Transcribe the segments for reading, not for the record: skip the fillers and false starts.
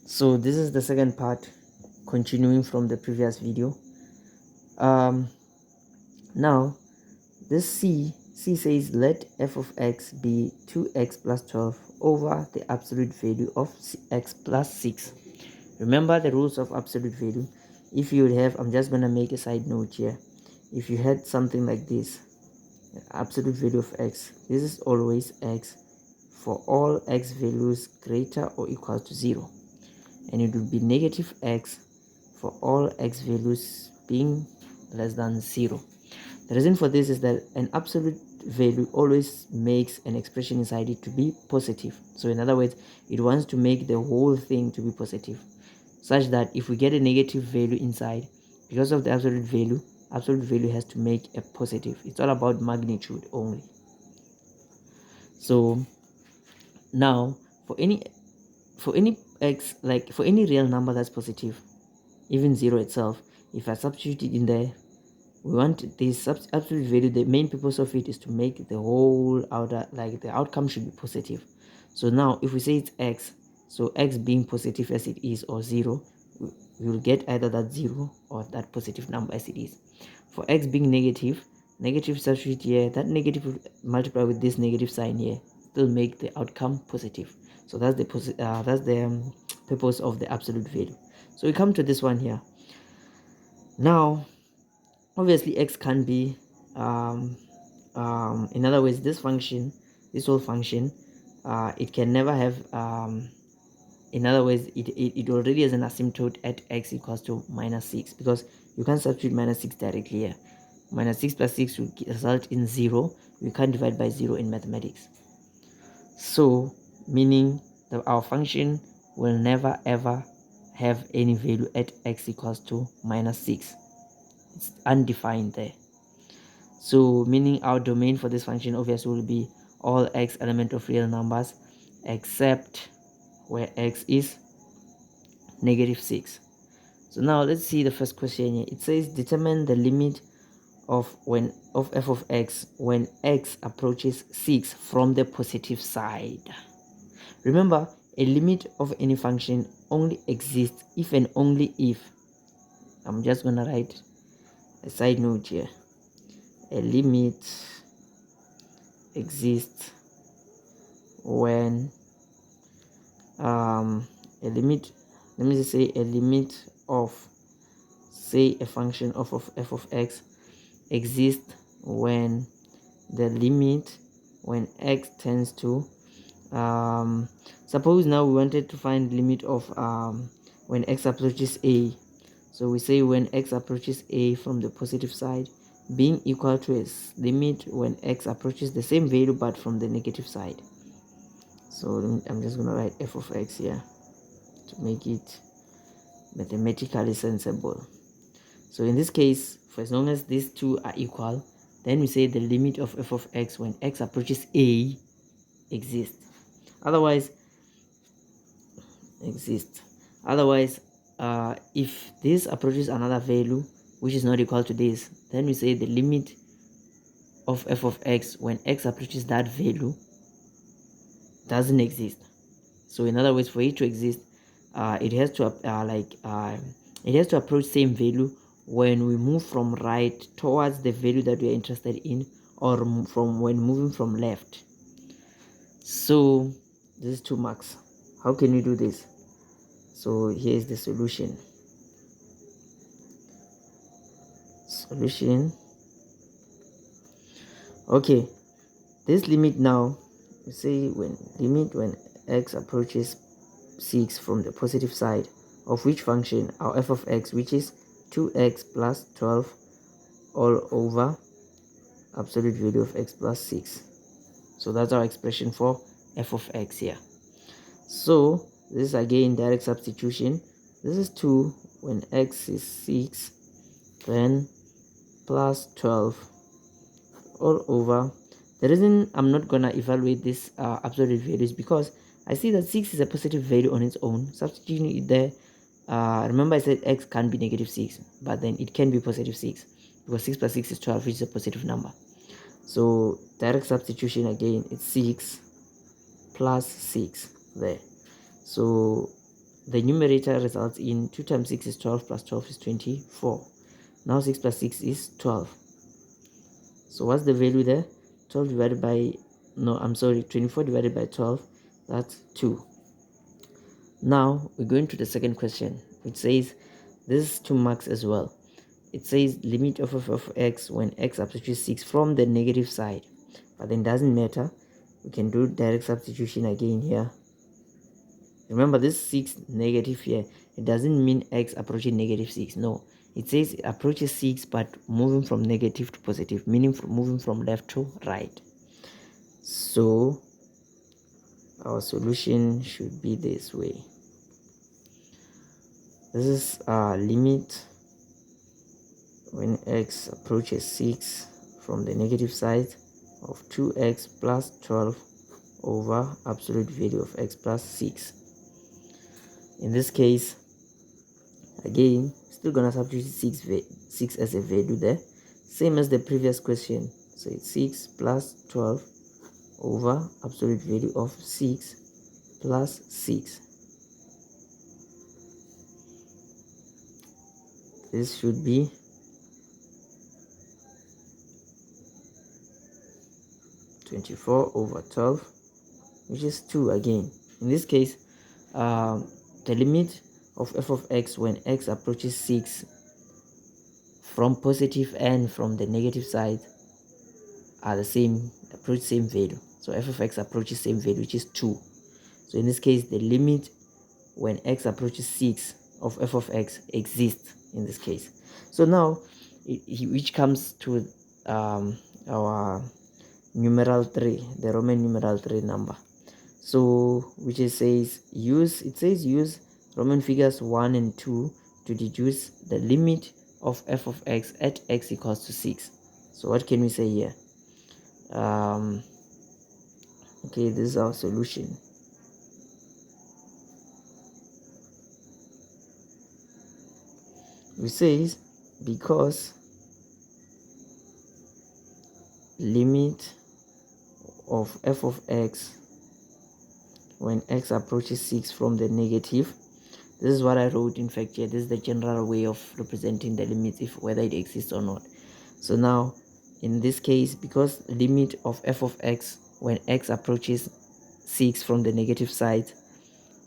So this is the second part, continuing from the previous video. Now this C says let f of x be 2x plus 12 over the absolute value of x plus 6. Remember the rules of absolute value. If you would have, I'm just gonna make a side note here. If you had something like this, absolute value of x, this is always x for all x values greater or equal to 0, and it would be negative x for all x values being less than 0. The reason for this is that an absolute value always makes an expression inside it to be positive. So in other words, it wants to make the whole thing to be positive, such that if we get a negative value inside, because of the absolute value has to make a positive. It's all about magnitude only. So now for any x, like for any real number that's positive, even 0 itself, if I substitute it in there, we want this absolute value. The main purpose of it is to make the whole outer, like the outcome should be positive. So now if we say it's x, so x being positive as it is, or 0, we will get either that 0 or that positive number as it is. For x being negative substitute here, that negative will multiply with this negative sign here, still make the outcome positive. So that's the purpose of the absolute value. So we come to this one here. Now obviously x can be in other words, this whole function, it can never have in other words, it already has an asymptote at x equals to -6, because you can't substitute -6 directly here. -6 plus 6 will result in 0. We can't divide by 0 in mathematics. So meaning that our function will never ever have any value at x equals to -6. It's undefined there. So meaning our domain for this function obviously will be all x element of real numbers except where x is -6. So now let's see the first question here. It says determine the limit of f of x when x approaches 6 from the positive side. Remember, a limit of any function only exists if and only if, I'm just gonna write a side note here, a limit exists when a limit, let me just say a limit of, say, a function of f of x exists when the limit, when x tends to suppose now we wanted to find limit of when x approaches a. So we say when x approaches a from the positive side being equal to a limit when x approaches the same value but from the negative side. So I'm just going to write f of x here to make it mathematically sensible. So in this case, for as long as these two are equal, then we say the limit of f of x when x approaches a exists. Otherwise, if this approaches another value which is not equal to this, then we say the limit of f of x when x approaches that value doesn't exist. So in other words, for it to exist, it has to approach same value when we move from right towards the value that we are interested in, or from when moving from left. So this is 2 marks. How can we do this? So here is the solution. Okay, this limit now, we say when x approaches 6 from the positive side of which function, our f of x, which is 2x plus 12 all over absolute value of x plus 6. So that's our expression for f of x here. So this is again direct substitution. This is 2 when x is 6, then plus 12 all over. The reason I'm not gonna evaluate this absolute value is because I see that 6 is a positive value on its own. Substituting it there, remember I said x can be -6, but then it can be +6 because 6 plus 6 is 12, which is a positive number. So direct substitution again, it's 6 plus 6 there. So the numerator results in 2 times 6 is 12 plus 12 is 24. Now 6 plus 6 is 12. So what's the value there? 12 divided by, no, I'm sorry, 24 divided by 12, that's 2. Now we're going to the second question, which says, this is 2 marks as well. It says limit of f of x when x approaches 6 from the negative side. But then doesn't matter. We can do direct substitution again here. Remember this 6 negative here, it doesn't mean x approaching negative 6. No, it says it approaches 6 but moving from negative to positive, meaning moving from left to right. So our solution should be this way. This is limit when x approaches 6 from the negative side of 2x plus 12 over absolute value of x plus 6. In this case, again, still gonna substitute 6 as a value there, same as the previous question. So it's 6 plus 12 over absolute value of 6 plus 6. This should be 24 over 12, which is 2 again. In this case, the limit of f of x when x approaches 6 from positive and from the negative side are the same, approach same value. So f of x approaches same value, which is 2. So in this case, the limit when x approaches 6 of f of x exists in this case. So now, which comes to our numeral 3, the Roman numeral 3 number. So which it says use Roman figures 1 and 2 to deduce the limit of f of x at x equals to 6. So what can we say here? Okay, this is our solution. We says because limit of f of x when x approaches 6 from the negative, this is what I wrote in fact here. This is the general way of representing the limit, if whether it exists or not. So now in this case, because limit of f of x when x approaches 6 from the negative side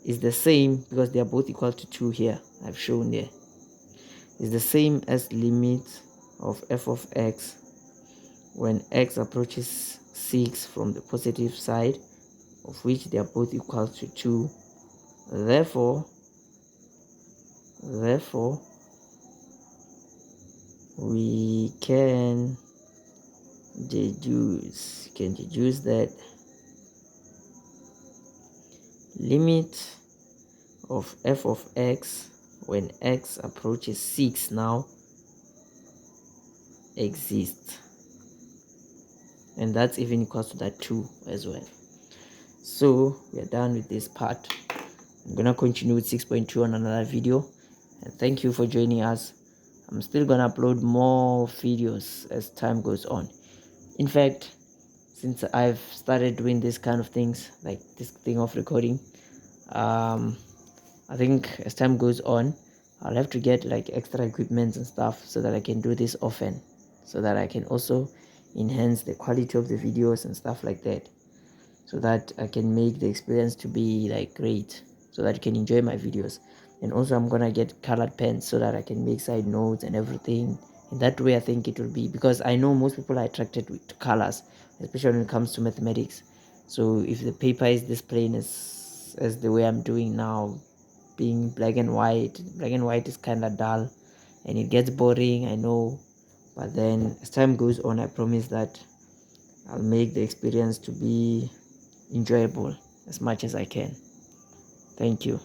is the same, because they are both equal to 2 here, I've shown there, is the same as limit of f of x when x approaches 6 from the positive side, of which they are both equal to 2. Therefore we can deduce that limit of f of x when x approaches 6 now exists, and that's even equals to that 2 as well. So we are done with this part. I'm gonna continue with 6.2 on another video, and thank you for joining us. I'm still gonna upload more videos as time goes on. In fact, since I've started doing this kind of things, like this thing of recording, I think as time goes on, I'll have to get like extra equipment and stuff so that I can do this often, so that I can also enhance the quality of the videos and stuff like that, so that I can make the experience to be like great, so that you can enjoy my videos. And also I'm gonna get colored pens so that I can make side notes and everything. In that way, I think it will be, because I know most people are attracted to colors, especially when it comes to mathematics. So if the paper is this plain as the way I'm doing now, being black and white is kind of dull and it gets boring, I know. But then as time goes on, I promise that I'll make the experience to be enjoyable as much as I can. Thank you.